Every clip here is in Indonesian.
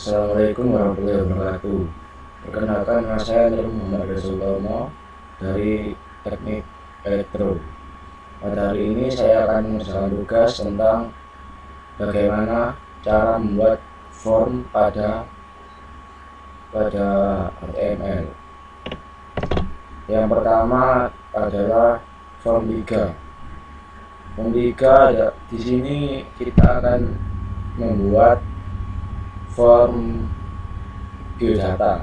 Assalamualaikum warahmatullahi wabarakatuh. Perkenalkan, nama saya Nur Muhammad Resultono dari Teknik Elektro. Pada hari ini saya akan mengerjakan tugas tentang bagaimana cara membuat form pada HTML. Yang pertama adalah form 3. Form 3 di sini kita akan membuat form biodata.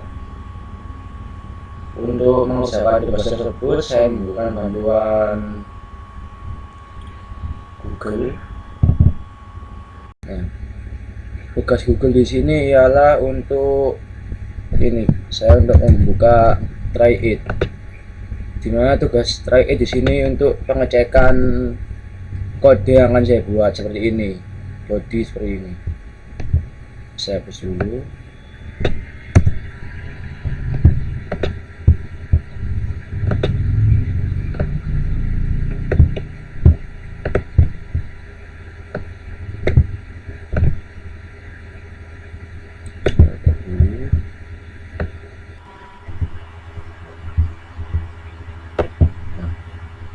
Untuk mengerjakan tugas tersebut saya menggunakan bantuan Google. Tugas Google di sini ialah untuk saya untuk membuka try it. Dimana tugas try it di sini untuk pengecekan kode yang akan saya buat seperti ini, body seperti ini. Saya hapus dulu.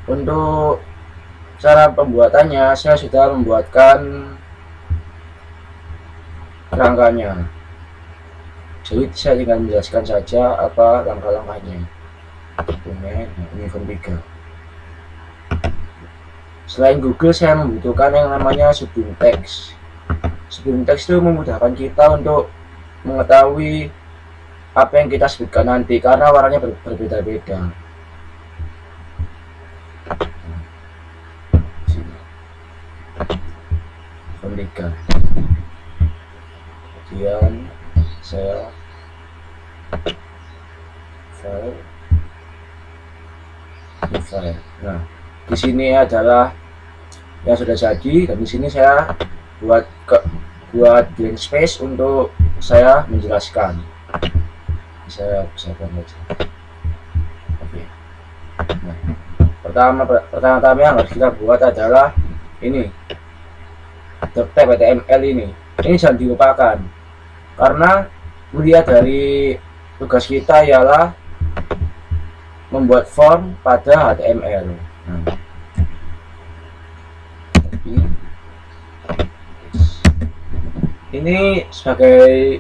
Untuk cara pembuatannya, saya sudah membuatkan rangkanya. Jadi saya tinggal menjelaskan saja apa langkah-langkahnya. Dokumen, ini form 3. Selain Google, saya membutuhkan yang namanya Sublime Text. Sublime Text itu memudahkan kita untuk mengetahui apa yang kita sebutkan nanti karena warnanya berbeda-beda. Form 3. Kemudian saya file. Nah, di sini adalah yang sudah jadi, dan di sini saya buat blank space untuk saya menjelaskan. Saya buat aja. Oke. Nah, pertama-tama yang harus kita buat adalah ini, tab HTML ini jangan dilupakan karena melihat dari tugas kita ialah membuat form pada HTML. Ini sebagai,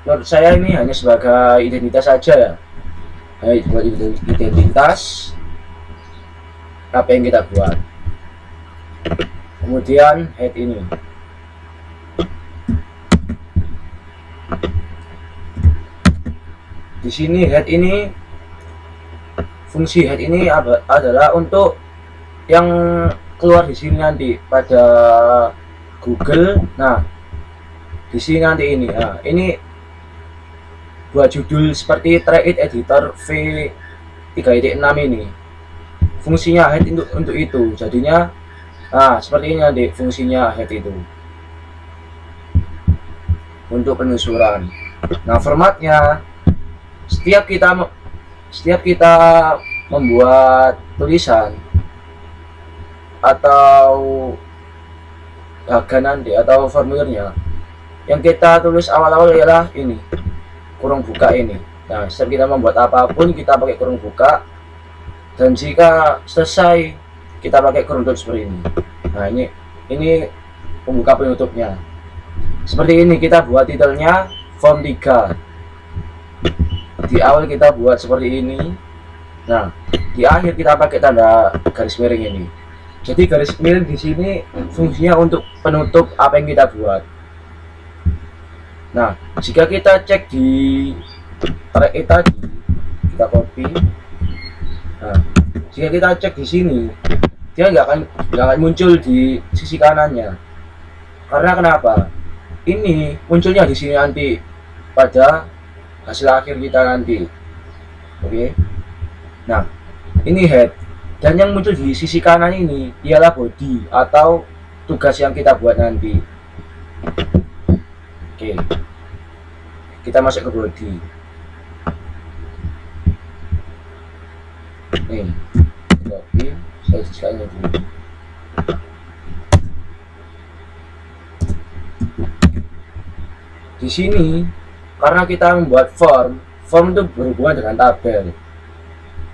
menurut saya ini hanya sebagai identitas saja ya, buat identitas apa yang kita buat. Kemudian head ini, di sini head ini, fungsi head ini adalah untuk yang keluar di sini nanti pada Google. Nah, di sini nanti ini, ini buat judul seperti Try It Editor V3.6 ini. Fungsinya head untuk itu. Jadinya, seperti ini nanti fungsinya head itu untuk penelusuran. Nah, formatnya setiap kita membuat tulisan atau bagan nanti atau formulirnya, yang kita tulis awal-awal ialah ini, kurung buka ini. Nah, setiap kita membuat apapun kita pakai kurung buka, dan jika selesai kita pakai kurung tutup seperti ini. Nah, ini pembuka penutupnya. Seperti ini kita buat titelnya form 3. Di awal kita buat seperti ini. Nah, di akhir kita pakai tanda garis miring ini. Jadi garis miring di sini fungsinya untuk penutup apa yang kita buat. Nah, jika kita cek di try it tadi, kita copy. Nah, jika kita cek di sini, dia nggak akan muncul di sisi kanannya. Karena kenapa? Ini munculnya di sini nanti pada hasil akhir kita nanti. Oke. Nah, ini head. Dan yang muncul di sisi kanan ini ialah body atau tugas yang kita buat nanti. Oke. Kita masuk ke body. Nih, copy, saya sisanya dulu. Di sini karena kita membuat form itu berhubungan dengan tabel.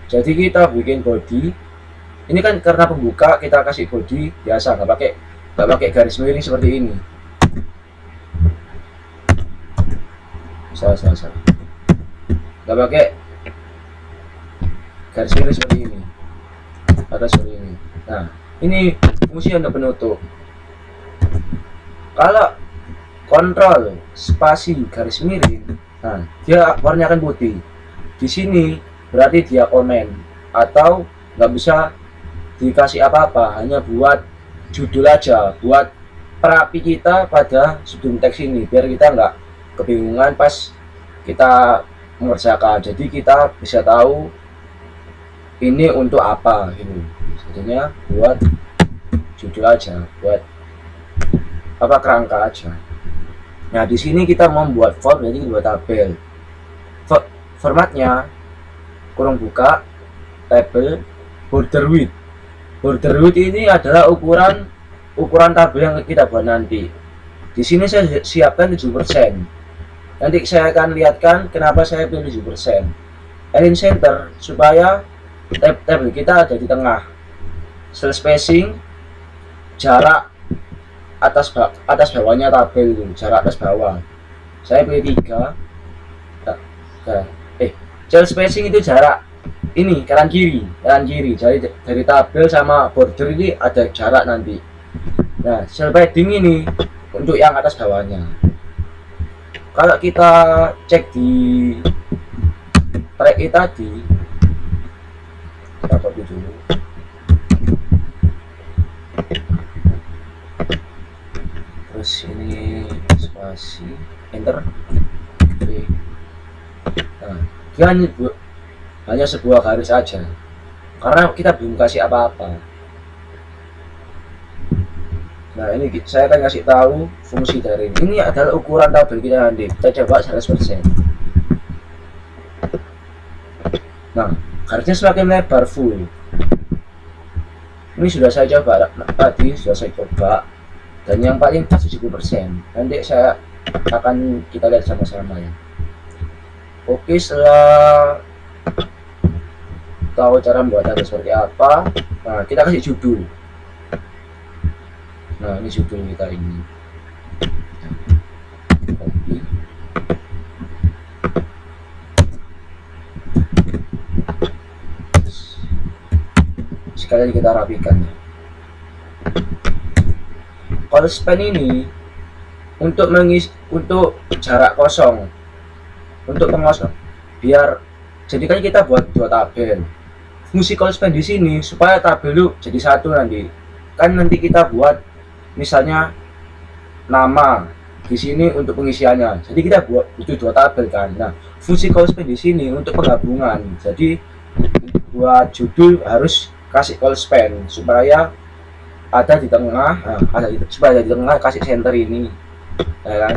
Jadi kita bikin body. Ini kan karena pembuka, kita kasih body biasa, nggak pakai garis miring seperti ini. Salah. Nggak pakai garis miring seperti ini. Atau seperti ini. Nah, ini fungsi untuk penutup. Kalau kontrol spasi garis miring, nah dia warnanya akan putih. Di sini berarti dia komen atau nggak bisa dikasih apa-apa, hanya buat judul aja, buat perapi kita pada sebelum teks ini, biar kita nggak kebingungan pas kita mengerjakan. Jadi kita bisa tahu ini untuk apa gitu. Jadinya buat judul aja, buat apa kerangka aja. Nah di sini kita membuat form, jadi buat tabel. Formatnya kurung buka, tabel, border width. Border width ini adalah ukuran tabel yang kita buat nanti. Di sini saya siapkan 7%. Nanti saya akan lihatkan kenapa saya pilih 7%. Align center supaya tabel kita ada di tengah. Cell spacing, jarak atas bawahnya tabel itu, jarak atas bawah. Saya pilih 3. Cell spacing itu jarak ini kanan kiri, jadi dari tabel sama border ini ada jarak nanti. Nah cell padding ini untuk yang atas bawahnya. Kalau kita cek di track tadi, kita copy dulu. Terus ini spasi, enter. Oke. Nah dia hanya sebuah garis aja karena kita belum kasih apa-apa. Nah ini saya akan kasih tahu fungsi dari ini adalah ukuran tabel kita nanti. Kita coba 100%. Nah garisnya semakin lebar full. Ini sudah saya coba tadi, dan yang paling pas 70%. Nanti kita lihat sama-sama ya. Oke, setelah tahu cara membuat tabel seperti apa, nah kita kasih judul. Nah ini judul kita ini. Copy. Sekalian kita rapikan ya. Call span ini untuk jarak kosong, untuk pengosong, biar jadikan kita buat 2 tabel. Fungsi call span di sini supaya tabel itu jadi satu nanti. Kan nanti kita buat misalnya nama di sini untuk pengisiannya. Jadi kita butuh 2 tabel kan. Nah, fungsi call span di sini untuk penggabungan. Jadi buat judul harus kasih call span supaya ada di tengah. Supaya ada di tengah kasih center ini. Ya kan?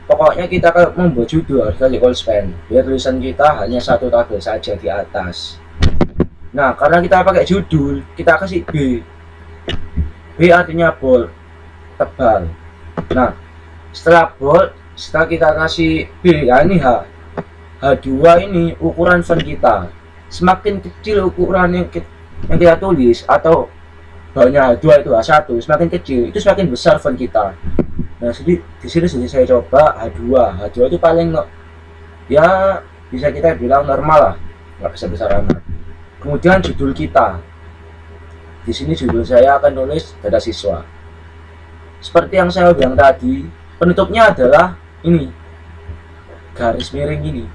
Pokoknya kita kalau membuat judul harus kasih call span biar tulisan kita hanya 1 tabel saja di atas. Nah karena kita pakai judul, kita kasih B. B artinya bold, tebal. Nah setelah bold, setelah kita kasih B, ya ini H2 ini ukuran font kita. Semakin kecil ukuran yang kita tulis atau bawahnya H2 itu H1, semakin kecil itu semakin besar font kita. Nah di sini saya coba H2 itu paling ya bisa kita bilang normal lah, nggak besar amat. Kemudian judul kita, di sini judul saya akan tulis data siswa. Seperti yang saya bilang tadi, penutupnya adalah ini garis miring ini.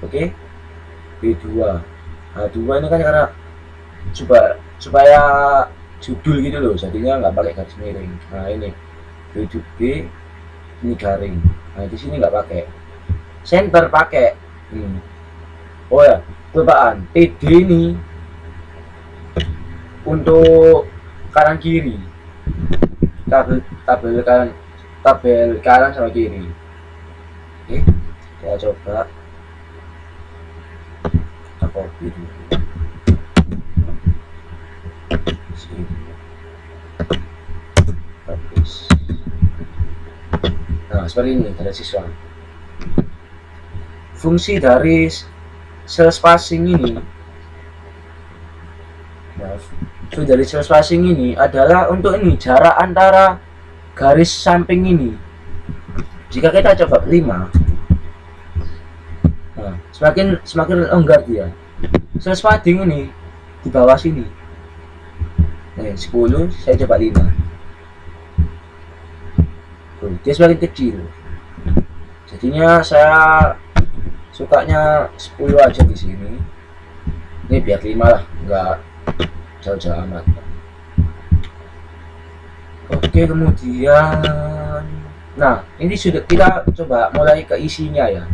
Oke, B2 H2 ini kan karena supaya judul gitu loh, jadinya nggak pakai garis miring. Nah ini B2B ini garing. Nah di sini nggak pakai center, pakai oh ya kelupaan, TD ini untuk kanan kiri, tabel kanan sama kiri. Oke, kita coba kita copy dulu sini. Nah Nah, seperti ini dari siswa. Fungsi dari sel spacing ini, fungsi dari sel spacing ini adalah untuk ini jarak antara garis samping ini. Jika kita coba 5, nah, semakin longgar dia. Sel spacing ini di bawah sini. Nih, 10, saya coba 5. Tuh, dia semakin kecil. Jadinya saya sukanya 10 aja di sini. Ini biar 5 lah, enggak jauh-jauh amat. Oke, kemudian nah, ini sudah kita coba mulai ke isinya ya.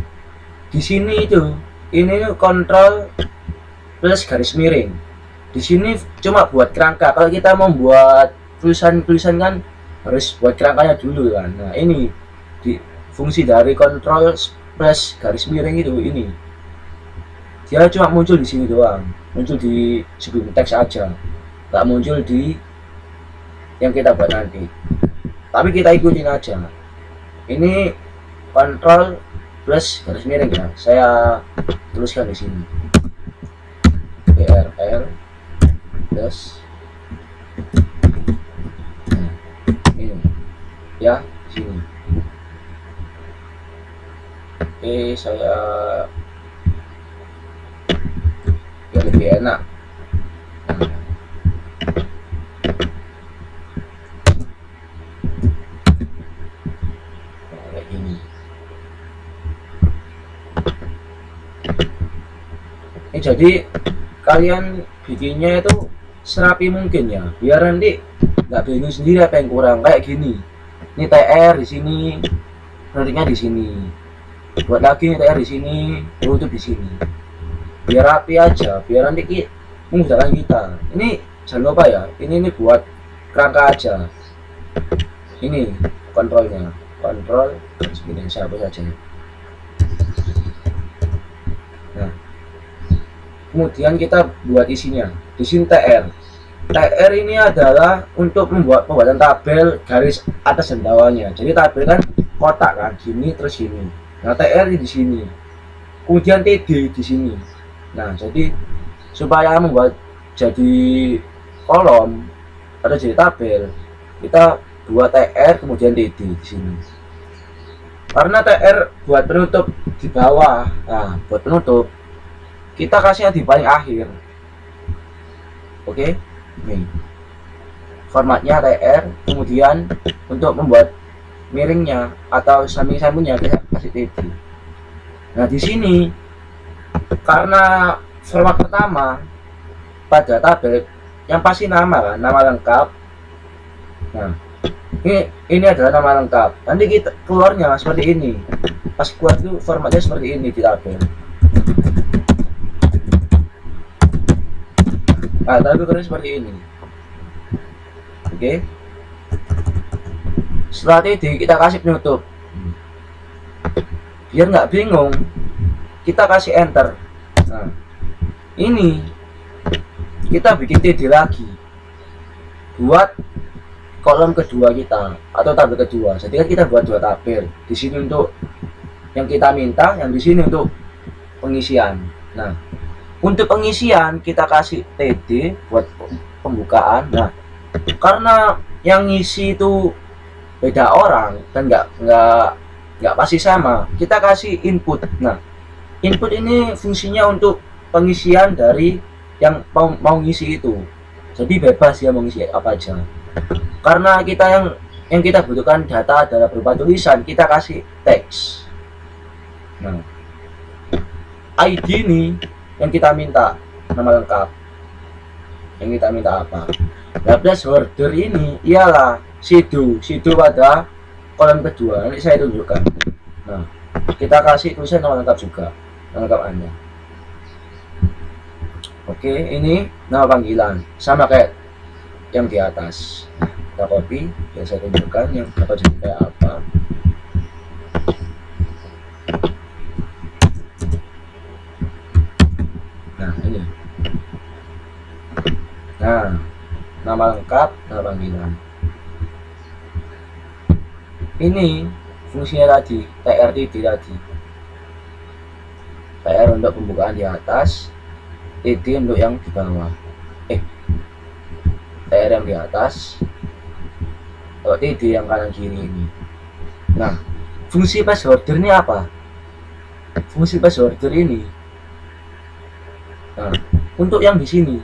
Di sini itu ini kontrol plus garis miring. Di sini cuma buat kerangka. Kalau kita membuat tulisan-tulisan kan harus buat kerangkanya dulu kan. Nah, ini di fungsi dari kontrol plus garis miring itu ini. Dia cuma muncul di sini doang. Muncul di sebelum teks aja. Nggak muncul di yang kita buat nanti. Tapi kita ikutin aja. Ini kontrol plus garis miring ya. Saya tuliskan di sini. PRL plus ini ya sini. Oke, saya biar lebih enak. Kayak gini. Ini jadi kalian bikinnya itu serapi mungkin ya, biar nanti nggak bingung sendiri apa yang kurang. Kayak gini, ini TR di sini, ratingnya di sini, buat lagi ini TR di sini, tutup di sini, biar rapi aja, biar nanti memudahkan kita. Ini jangan lupa ya, ini buat kerangka aja. Ini kontrolnya, kontrol segini saya hapus aja. Nah, kemudian kita buat isinya. Di sini TR. TR ini adalah untuk membuat pembuatan tabel garis atas dan bawahnya. Jadi tabel kan kotak kan, gini terus gini. Nah, TR di sini. Kemudian TD di sini. Nah, jadi supaya membuat jadi kolom atau jadi tabel, kita buat TR kemudian TD di sini. Karena TR buat penutup di bawah. Nah, buat penutup kita kasihnya di paling akhir. Oke, nih formatnya TR, kemudian untuk membuat miringnya atau samping-sampingnya kita kasih TD. Nah, di sini karena format pertama pada tabel yang pasti nama kan, nama lengkap. Nah, ini adalah nama lengkap. Nanti kita keluarnya seperti ini. Pas keluar itu formatnya seperti ini di tabel. Nah, tapi keluarnya seperti ini. Oke. Setelah itu kita kasih penutup. Biar nggak bingung, kita kasih enter. Nah, ini kita bikin TD lagi buat kolom kedua kita atau tabel kedua. Jadi kan kita buat dua tabel. Di sini untuk yang kita minta, yang di sini untuk pengisian. Nah, untuk pengisian kita kasih TD buat pembukaan. Nah, karena yang ngisi itu beda orang dan nggak pasti sama, kita kasih input. Nah, input ini fungsinya untuk pengisian dari yang mau ngisi itu. Jadi bebas ya mau ngisi apa aja. Karena kita yang kita butuhkan data adalah berupa tulisan, kita kasih teks. Nah, ID ini yang kita minta nama lengkap. Yang kita minta apa? Nah, plus order ini ialah sidu pada kolom kedua. Nanti saya tunjukkan. Nah, kita kasih tulisan nama lengkap juga, nama lengkap Anda. Oke, ini nama panggilan sama kayak yang di atas. Kita copy, ya saya tunjukkan yang bakal jadi kayak apa. Nah, ini. Nah, nama lengkap, nama panggilan. Ini fungsinya tadi TR tadi. TR untuk pembukaan di atas, TD untuk yang di bawah. TR yang di atas, kalau TD yang kanan kiri ini. Nah, fungsi password ini apa? Fungsi password ini, nah, untuk yang di sini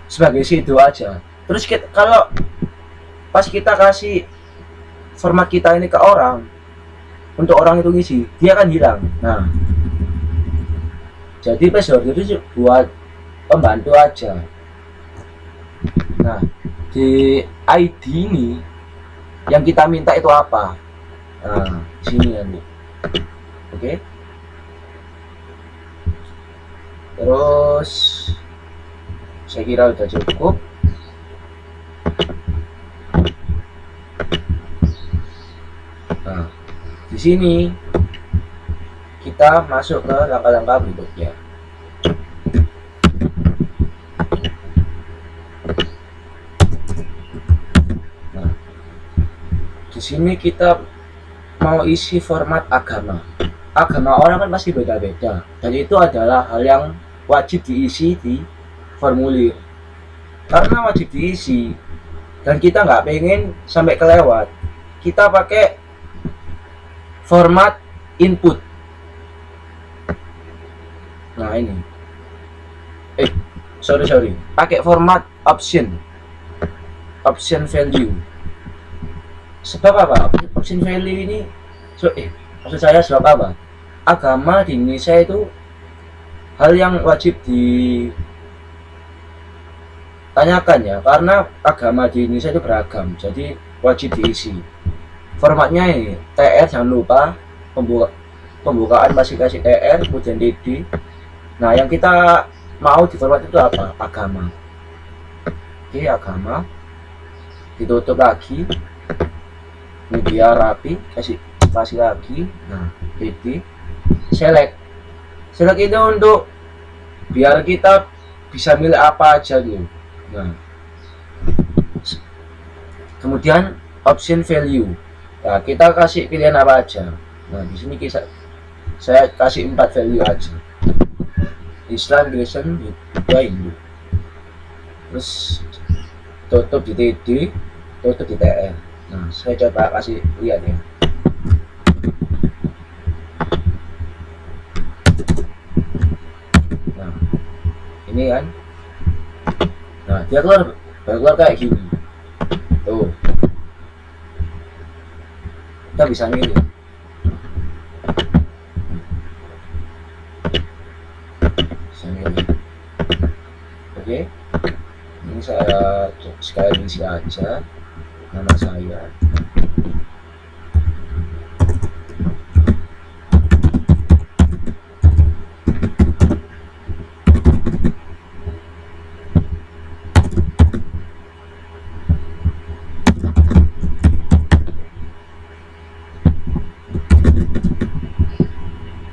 sebagai sido aja. Terus kalau pas kita kasih format kita ini ke orang, untuk orang itu ngisi, dia akan hilang. Nah, jadi password itu buat pembantu aja. Nah, di ID ini yang kita minta itu apa? Nah, sini nanti. Oke. Terus saya kira udah cukup. Nah, di sini kita masuk ke langkah-langkah berikutnya. Nah, di sini kita mau isi format agama. Agama orang kan pasti beda-beda, dan itu adalah hal yang wajib diisi di formulir. Karena wajib diisi, dan kita nggak pengen sampai kelewat, kita pakai format input. Nah ini, sorry, pakai format option value. Sebab apa? Option value ini, maksud saya sebab apa? Agama di Indonesia itu hal yang wajib ditanyakan ya, karena agama di Indonesia itu beragam, jadi wajib diisi. Formatnya ini TR, jangan lupa, pembukaan masih kasih TR, kemudian DD. Nah, yang kita mau di format itu apa? Agama. Oke, agama. Ditutup lagi. Ini biar rapi, kasih spasi lagi. Nah, DD. Select itu untuk biar kita bisa milih apa aja gitu. Nah, kemudian option value. Nah, kita kasih pilihan apa aja. Nah, di sini saya kasih 4 value aja. Islam, Kristen, Buddha, Hindu. Terus tutup di TD, tutup di TR. Nah, saya coba kasih lihat ya. Nah, ini kan. Nah, dia keluar kayak gini. Tuh. Kita bisa milih. Oke. Ini saya sekali isi aja nama saya.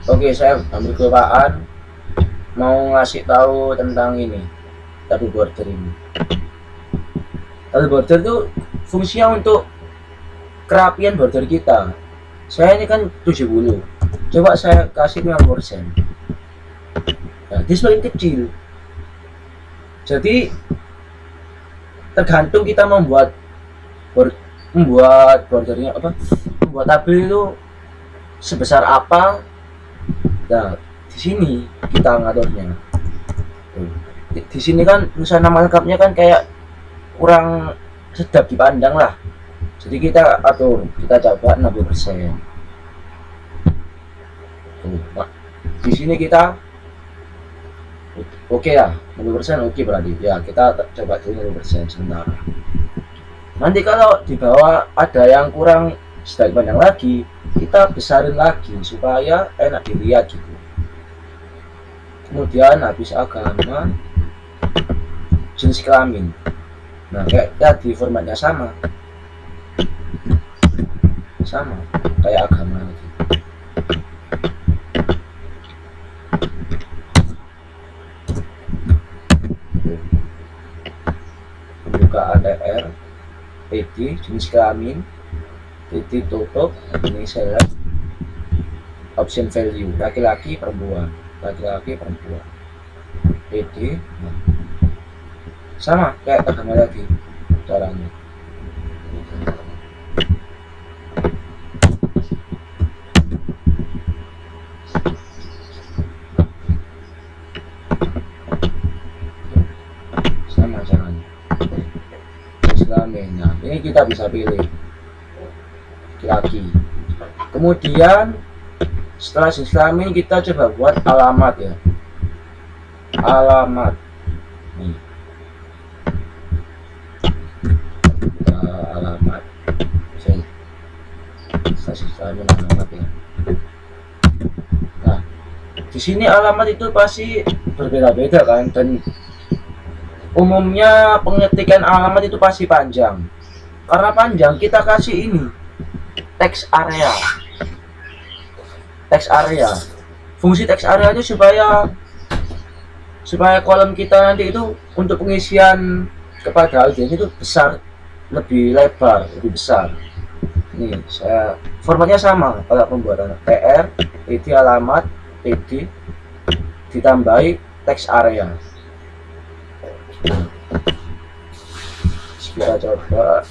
Oke, saya ambil kelupaan mau ngasih tahu tentang ini, double border ini. Double border itu fungsinya untuk kerapian border kita. Saya ini kan 70, coba saya kasih 50%. Nah, dia semakin kecil. Jadi tergantung kita membuat bordernya apa, membuat tabel itu sebesar apa. Nah, di sini kita ngaturnya. Di sini kan tulisan nama lengkapnya kan kayak kurang sedap dipandang lah. Jadi kita atur, kita coba 60%. Nah, di sini kita oke ya, 60% oke berarti. Ya, kita coba dulu 60% sementara. Nanti kalau di bawah ada yang kurang sedap dipandang lagi, kita besarin lagi supaya enak dilihat gitu. Kemudian habis agama, jenis kelamin. Nah, kayak tadi formatnya sama kayak agama lagi. Pembukaan TR, PD, jenis kelamin, titik tutup, ini select option value, laki-laki perempuan, laki-laki perempuan, PD. Sama kayak agama lagi caranya. Sama caranya. Islamin. Nah, ini kita bisa pilih laki. Kemudian setelah islamin kita coba buat alamat ya. Alamat. Nih. Alamat. Islamin alamat ya. Nah, di sini alamat itu pasti berbeda-beda kan, dan umumnya pengetikan alamat itu pasti panjang. Karena panjang kita kasih ini text area. Text area. Fungsi text area itu supaya kolom kita nanti itu untuk pengisian kepada audiens itu besar, lebih lebar, lebih besar. Nih, saya formatnya sama kalau pembuatan PR, PD alamat, PD ditambahi text area. Kita coba.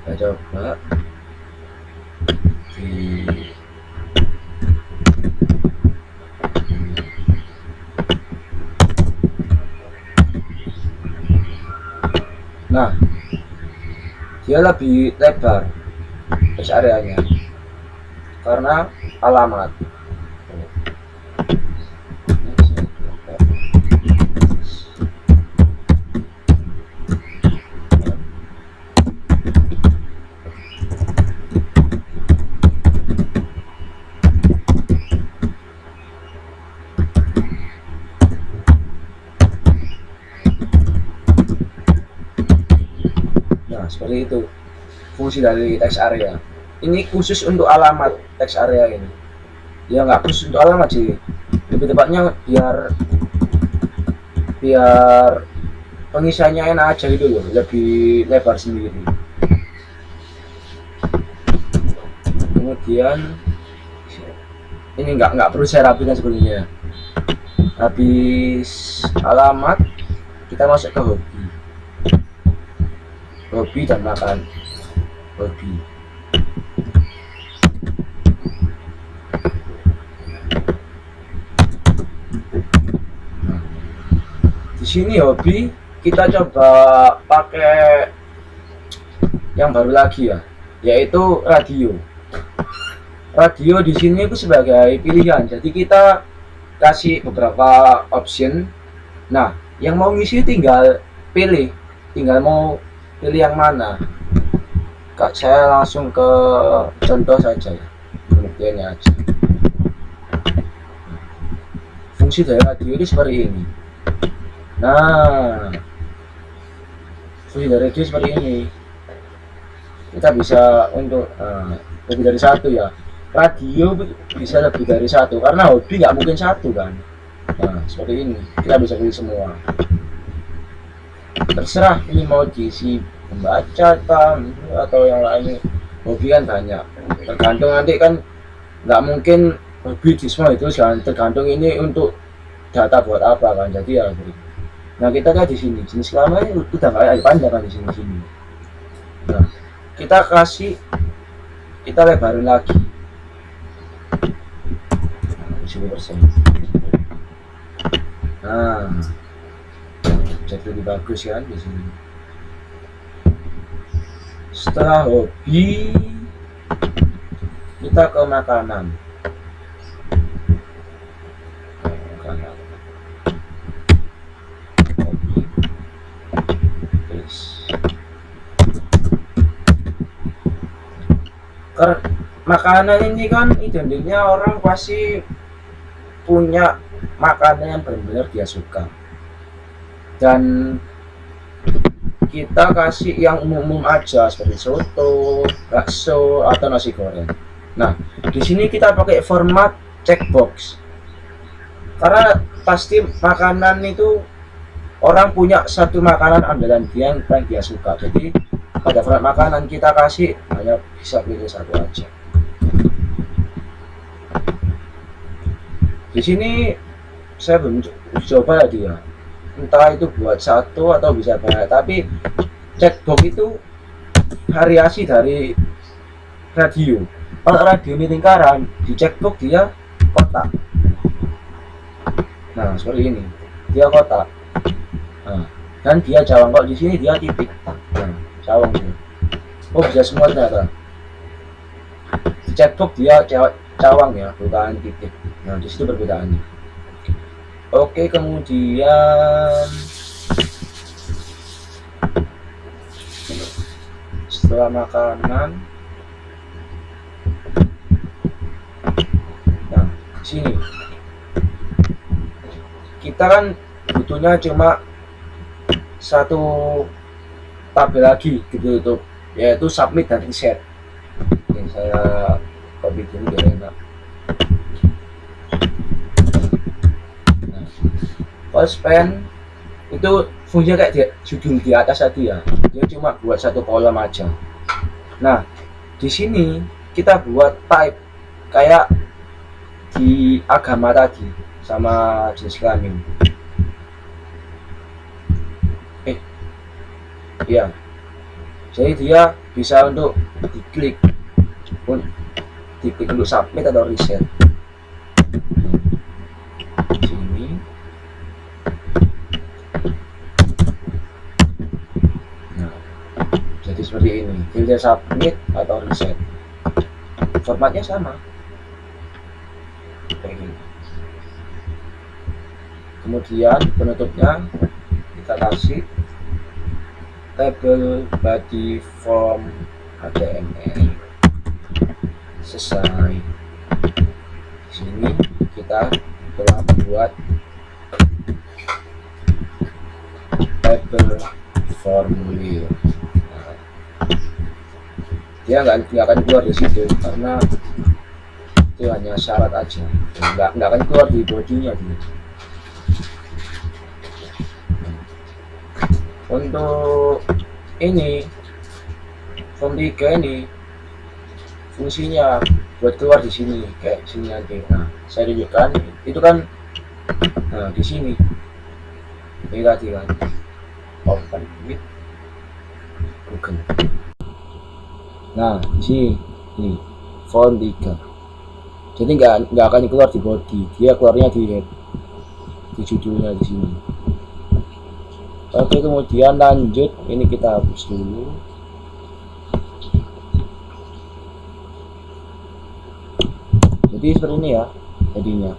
Kita coba di nah, dia lebih lebar text areanya karena alamat. Nah, seperti itu fungsi dari text area. Ini khusus untuk alamat text area ini. Ya nggak khusus untuk alamat sih. Lebih tepatnya biar pengisiannya enak aja gitu loh, lebih lebar sendiri. Kemudian ini nggak perlu saya rapikan sebelumnya. Habis alamat kita masuk ke hobi dan makan. Hobi. Nah, di sini hobi kita coba pakai yang baru lagi ya, yaitu radio. Radio di sini itu sebagai pilihan. Jadi kita kasih beberapa option. Nah, yang mau ngisi tinggal mau pilih yang mana. Kak, saya langsung ke contoh saja ya, pengertiannya aja. Fungsi dari radio ini seperti ini. Nah, fungsi dari radio seperti ini. Kita bisa untuk lebih dari satu ya. Radio bisa lebih dari satu karena hobi nggak mungkin satu kan. Nah, seperti ini kita bisa pilih semua. Terserah ini mau diisi membaca atau yang lain. Hobi kan banyak, tergantung nanti kan, nggak mungkin hobi di semua itu kan, tergantung ini untuk data buat apa kan. Jadi ya nah kita lihat di sini jenis kelamin udah nggak ada panjang kan di sini. Nah, kita lebarin lagi 10%. Nah, jadi lebih bagus kan di sini. Setelah hobi kita ke makanan. Hobi. Terus. Karena makanan ini kan identiknya orang pasti punya makanan yang benar-benar dia suka. Dan kita kasih yang umum aja seperti soto, bakso, atau nasi goreng. Nah, di sini kita pakai format checkbox. Karena pasti makanan itu orang punya satu makanan andalan dia yang paling dia suka. Jadi pada format makanan kita kasih hanya bisa pilih satu aja. Di sini saya belum coba ya dia, entah itu buat satu atau bisa banyak, tapi chatbox itu variasi dari radio. Kalau radio ini lingkaran, di chatbox dia kotak. Nah seperti ini, dia kotak. Nah, dan dia cawang. Kalau di sini dia titik. Nah, cawang dia. Oh bisa semua ternyata. Di chatbox dia cawang ya, bukan titik. Nah di situ perbedaannya. Oke, kemudian setelah makanan, nah di sini kita kan butuhnya cuma satu tabel lagi di YouTube, yaitu submit dan reset. Oke, saya copy dulu biar enak. Span itu fungsinya kayak di judul di atas tadi ya, dia cuma buat satu kolom aja. Nah di sini kita buat type kayak di agama tadi sama jenis kelamin. Iya, jadi dia bisa untuk diklik untuk submit atau reset. Seperti ini, pilih submit atau reset, formatnya sama kayak gini. Kemudian penutupnya kita kasih table body form HTML. Selesai. Di sini kita telah membuat table formulir. Dia nggak akan keluar di situ karena itu hanya syarat aja, nggak akan keluar di bodinya dia. Untuk ini form 3 ini fungsinya buat keluar di sini kayak sini nanti. Nah saya tunjukkan itu kan, nah di sini ini tadi kan open with Google. Nah di sini nih form 3, jadi nggak akan keluar di body, dia keluarnya di head, di judulnya di sini. Oke, kemudian lanjut, ini kita hapus dulu. Jadi seperti ini ya jadinya.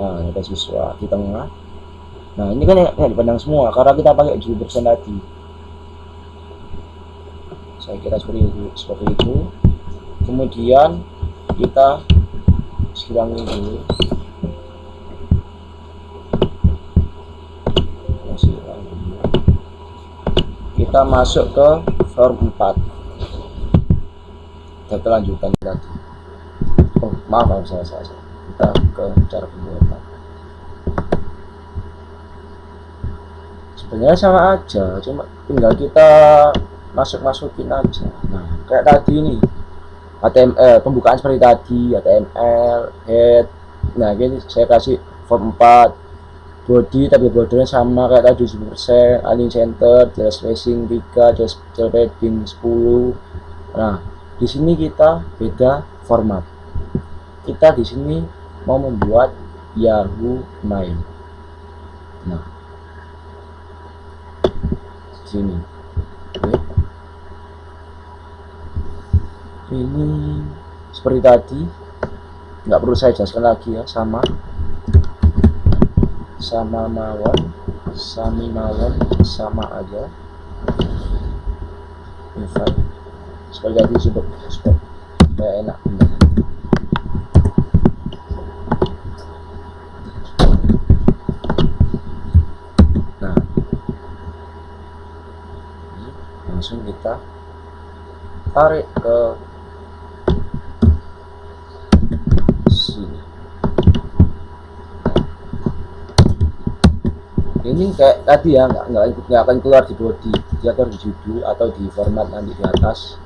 Nah ada siswa di tengah. Nah ini kan yang dipandang semua karena kita pakai 70% tadi. Saya kira seperti itu. Kemudian kita hilangin dulu. Kita masuk ke form 4. Kita lanjutkan tadi. Oh maaf saya. Kita ke cara pembuatan. Sebenarnya sama aja, cuma tinggal kita masukin aja. Nah kayak tadi ini HTML, pembukaan seperti tadi, HTML, head. Nah ini saya kasih form 4, body, tapi bordernya sama kayak tadi 70%, align center, jelas spacing 3, jelas padding 10. Nah di sini kita beda format. Kita di sini mau membuat Yahoo Mail. Nah di sini. Oke. Ini seperti tadi, nggak perlu saya jelaskan lagi ya, sama mawon, sami mawon, sama aja. Invite seperti tadi supaya enak. Nah langsung kita tarik ke sini. Ini kayak tadi ya, nggak akan keluar di body, dia keluar di judul atau di format nanti di atas.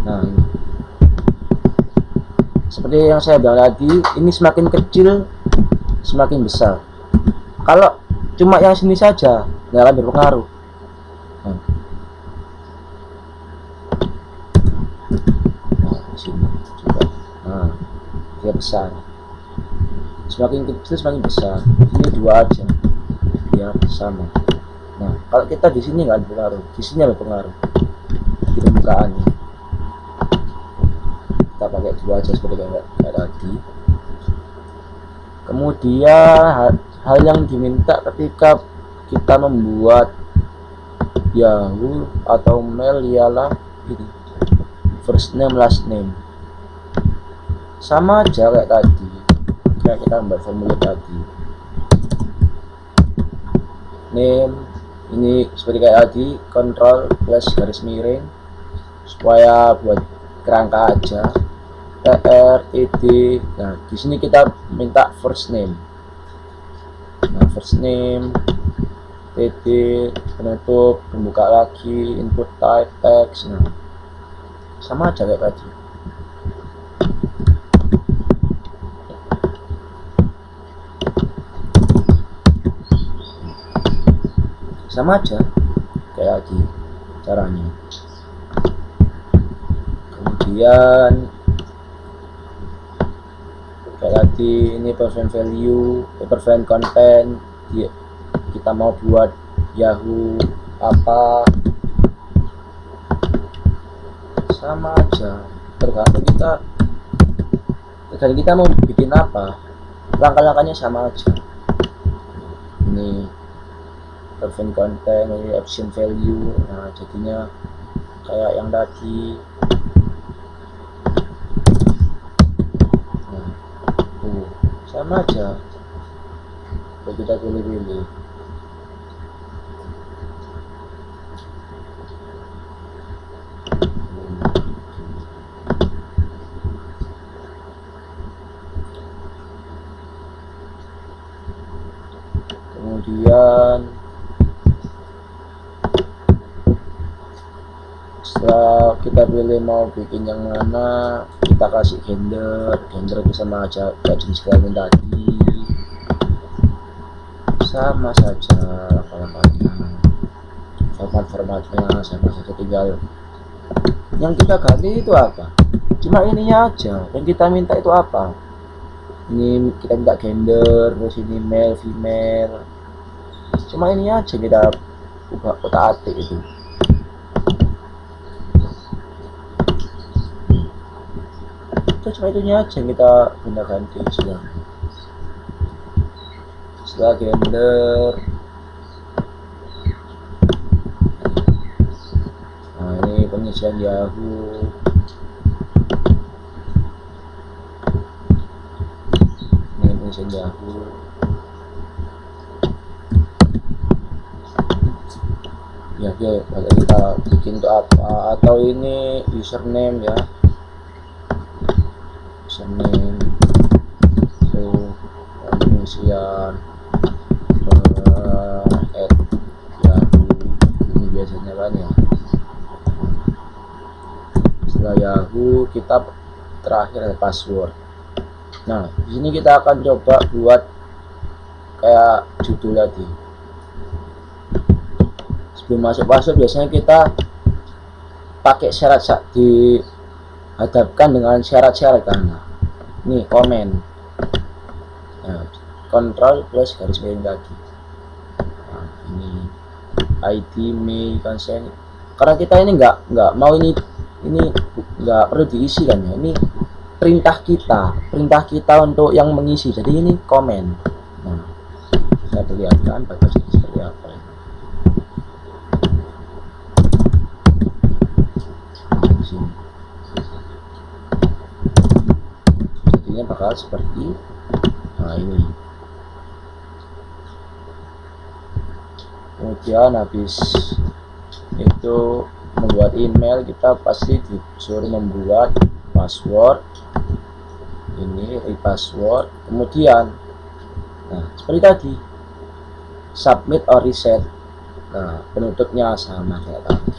Nah ini seperti yang saya bilang tadi, ini semakin kecil semakin besar. Kalau cuma yang sini saja nggak akan berpengaruh. Nah, di sini coba. Nah, dia besar. Semakin kecil semakin besar. Ini dua aja, biar sama. Nah, kalau kita di sini nggak berpengaruh, di sini berpengaruh di permukaannya. Kita pakai dua aja seperti kayak tadi. Kemudian hal yang diminta ketika kita membuat Yahoo atau mail ialah ini, first name last name. Sama aja kayak tadi, kayak kita membuat formulir tadi. Name ini seperti kayak tadi, control plus garis miring supaya buat kerangka aja. TR, ED. Nah, di sini kita minta first name. Nah, first name, TD, penutup, pembuka lagi, input type, text. Nah, sama aja kayak tadi. Sama aja kayak tadi caranya. Kemudian kayak tadi ini prevent value, prevent content, kita mau buat Yahoo apa, sama aja tergantung kita mau bikin apa, langkah-langkahnya sama aja. Ini prevent content, ini option value. Nah, jadinya kayak yang tadi. Sama aja, kalau kita pilih-pilih. Kemudian setelah kita pilih mau bikin yang mana, kita kasih gender itu sama aja kayak jenis kelamin tadi, sama saja langkah-langkahnya, formatnya sama saja, tinggal yang kita ganti itu apa, cuma ininya aja. Yang kita minta itu apa, ini kita minta gender, terus ini male female, cuma ini aja kita ubah otak-atik itu. Cuma itunya aja yang kita pindah ganti. Setelah gender, nah ini pengisian Yahoo. Ini pengisian Yahoo. Ya, kita bikin untuk apa, atau ini username ya, username so pengisian Yahoo ini biasanya kan ya. Setelah Yahoo kita terakhir ada password. Nah, di sini kita akan coba buat kayak judul tadi. Sebelum masuk password biasanya kita pakai syarat dihadapkan dengan syarat-syarat karena ini komen. Nah, control plus garis miring tadi. Nah, ini ID, mail, consent. Karena kita ini nggak mau ini nggak perlu diisi kan ya. Ini perintah kita untuk yang mengisi. Jadi ini komen. Nah, saya perlihatkan bagusnya seperti apa ya. Di sini. Jadinya bakal seperti ini. Kemudian habis itu membuat email, kita pasti disuruh membuat password. Ini repassword. Kemudian nah seperti tadi submit or reset. Nah, penutupnya sama kayak tadi.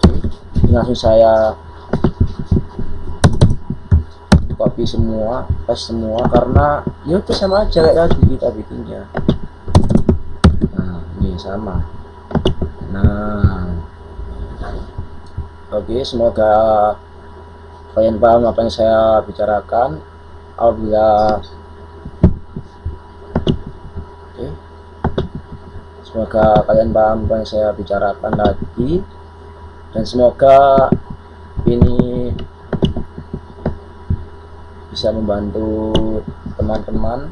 Oke. Langsung saya copy semua, paste semua, karena ya itu sama aja kayak tadi kita bikinnya. Nah, ini sama. Nah, oke, semoga kalian paham apa yang saya bicarakan. Apabila semoga kalian paham apa yang saya bicarakan tadi, dan semoga ini bisa membantu teman-teman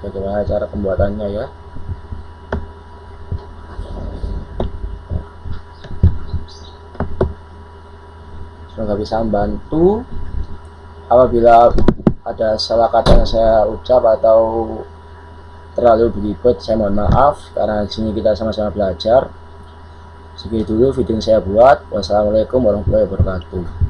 bagaimana cara pembuatannya ya. Semoga bisa membantu. Apabila ada salah kata yang saya ucap atau terlalu berlibat, saya mohon maaf, karena di sini kita sama-sama belajar. Segitu dulu video yang saya buat. Wassalamualaikum warahmatullahi wabarakatuh.